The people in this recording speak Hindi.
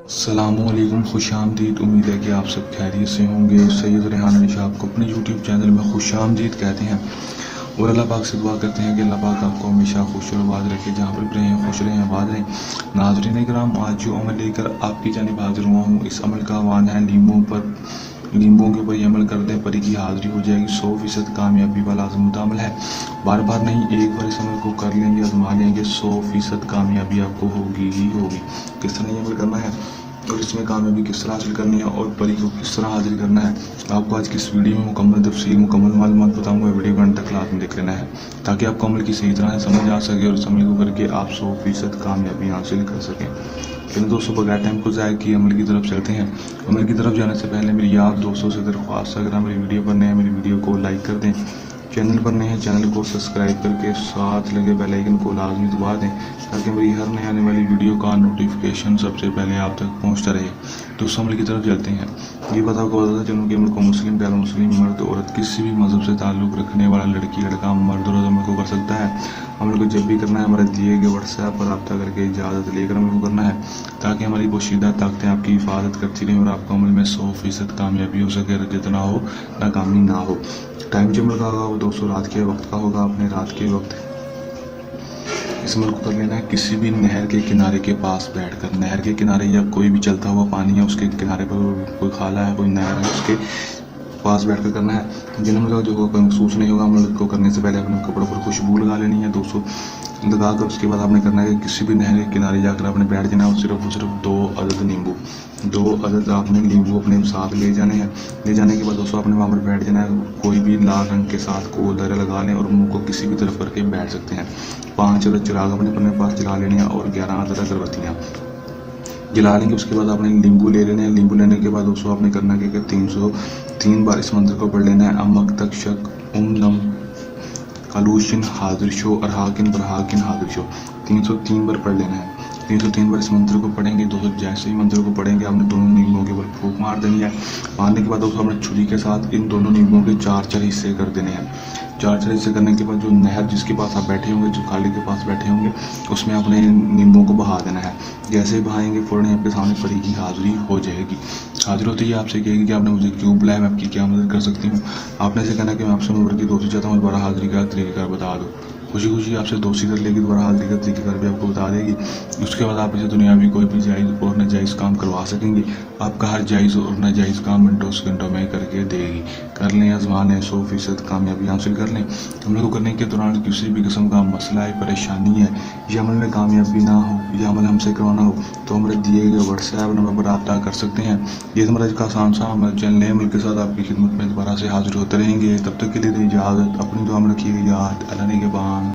अस्सलामुअलैकुम, खुशामदीद। उम्मीद है कि आप सब खैरियत से होंगे। सैयद रेहान अली शाह को अपने यूट्यूब चैनल में खुशामदीद कहते हैं और अल्लाह पाक से दुआ करते हैं कि अल्लाह पाक आपको हमेशा खुश और आबाद रखे। जहाँ पर भी रहें खुश रहें, आबाद रहें। नाज़रीन इकराम, आज जो अमल लेकर आपकी जानिब हाजिर हुआ हूँ, इस अमल का आह्वान है नींबुओं के ऊपर ये अमल कर दें, परी की हाज़िरी हो जाएगी। 100% कामयाबी वाला आज़मूदा अमल है। बार बार नहीं, एक बार इस अमल को कर लेंगे, आजमा लेंगे, 100% कामयाबी आपको होगी ही होगी। किस तरह ये अमल करना है और इसमें कामयाबी किस तरह हासिल करनी है और परी को किस तरह हाजिर करना है, आपको आज की इस वीडियो में मुकम्मल तफसील, मुकम्मल मालूमात बताऊंगा। वीडियो को अंत तक लाजमी देख लेना है ताकि आपको अमल की सही तरह से समझ आ सके और इस अमल को करके आप 100% कामयाबी हासिल कर सकें। चलिए दोस्तों, बगैर टाइम को ज़ाया किए अमल की तरफ चलते हैं। अमल की तरफ जाने से पहले मेरी याद दोस्तों से दरख्वास्त, अगर आप मेरी वीडियो पर नए हैं, मेरी वीडियो को लाइक कर दें। चैनल पर नए हैं, चैनल को सब्सक्राइब करके साथ लगे बेल आइकन को लाजमी दबा दें ताकि मेरी हर नई आने वाली वीडियो का नोटिफिकेशन सबसे पहले आप तक पहुंचता रहे। तो उस अमल की तरफ चलते हैं। ये बात आपको बताता चलूँ कि अमल को मुस्लिम, गैर मुस्लिम, मर्द, औरत, किसी भी मज़हब से ताल्लुक़ रखने वाला लड़की, लड़का, मर्द और अमल को कर सकता है। अमल को जब भी करना है, हमारे दिए गए व्हाट्सएप पर रब्ता करके इजाज़त लेकर अमल को करना है ताकि हमारी पोशीदा ताकतें आपकी हिफाजत करती रहें और आपको अमल में 100% कामयाबी हो सके, जितना हो नाकामी ना हो। टाइम जो अमल का होगा वो दोस्तों रात के वक्त का होगा। अपने रात के वक्त इस अमल को कर लेना है किसी भी नहर के किनारे के पास बैठकर। नहर के किनारे या कोई भी चलता हुआ पानी है उसके किनारे पर, कोई खाला है, कोई नहर है, उसके पास बैठकर करना है। जिन अमल का जो होगा कोई महसूस नहीं होगा। अमल को करने से पहले अपने कपड़ों पर खुशबू लगा लेनी है दोस्तों। लगा कर उसके बाद आपने करना है कि किसी भी नहर के किनारे जाकर आपने बैठ जाना है और सिर्फ 2 अदद आपने नींबू अपने साथ ले जाने हैं। ले जाने के बाद दोस्तों आपने वहाँ पर बैठ जाना है। कोई भी लाल रंग के साथ को दर लगा लें और मुंह को किसी भी तरफ करके बैठ सकते हैं। 5 अदद चिराग अपने पास जला लेने हैं और 11 अदद अगरबत्तियाँ जला लेंगे। उसके बाद आपने नींबू ले लेने हैं। नींबू लेने के बाद दोस्तों आपने करना क्या कि 303 बार इस मंत्र को पढ़ लेना है। अमक तक शक नम कलूशिन हाजिर शो और हाकिन पर हाकिन हाजिर शो 303 बार पढ़ लेना है। 303 बार इस मंत्र को पढ़ेंगे दोस्तों। जैसे ही मंत्र को पढ़ेंगे आपने दोनों नींबुओं के ऊपर फूंक मार देनी है। मारने के बाद दोस्तों आपने छुरी के साथ इन दोनों नींबुओं के 4 हिस्से कर देने हैं। 4 हिस्से करने के बाद जो नहर जिसके पास आप बैठे होंगे, जो खाली के पास बैठे होंगे, उसमें आपने नींबुओं को बहा देना है। जैसे ही बहाएंगे फ़ौरन आपके सामने परी की हाजिरी हो जाएगी। हाजिर होते ही आपसे कहेगी कि आपने मुझे क्यों बुलाया, मैं आपकी क्या मदद कर सकती हूँ। आपने ऐसे कहना कि मैं आपसे उम्र की दोस्ती चाहता हूँ, दोबारा हाजिरी का तरीक़ाकार बता दो। खुशी खुशी आपसे दोस्ती कर लेगी, दोबारा हाजिरी का तरीक़ाकार भी आपको बता देगी। उसके बाद आप इसे दुनियावी कोई भी जायज़ और नाजायज़ काम करवा सकेंगे। आपका हर जायज़ और नाजायज़ काम मिनटों सेकंडों में करके देगी। कर लें, आज़मा लें, 100% कामयाबी हासिल कर लें। अमल को करने के दौरान किसी भी किस्म का मसला है, परेशानी है, या अमल में कामयाबी ना हो या अमल हमसे करवाना हो तो हमारे दिए गए व्हाट्सएप नंबर पर रब्ता कर सकते हैं। ये हमारा का आसान सा अमल। चल नए अमल के साथ आपकी खिदमत में दोबारा से हाजिर होते रहेंगे। तब तक के लिए इजाज़त। अपनी दुआ में रखिएगा याद। अल्लाह ने के बाद।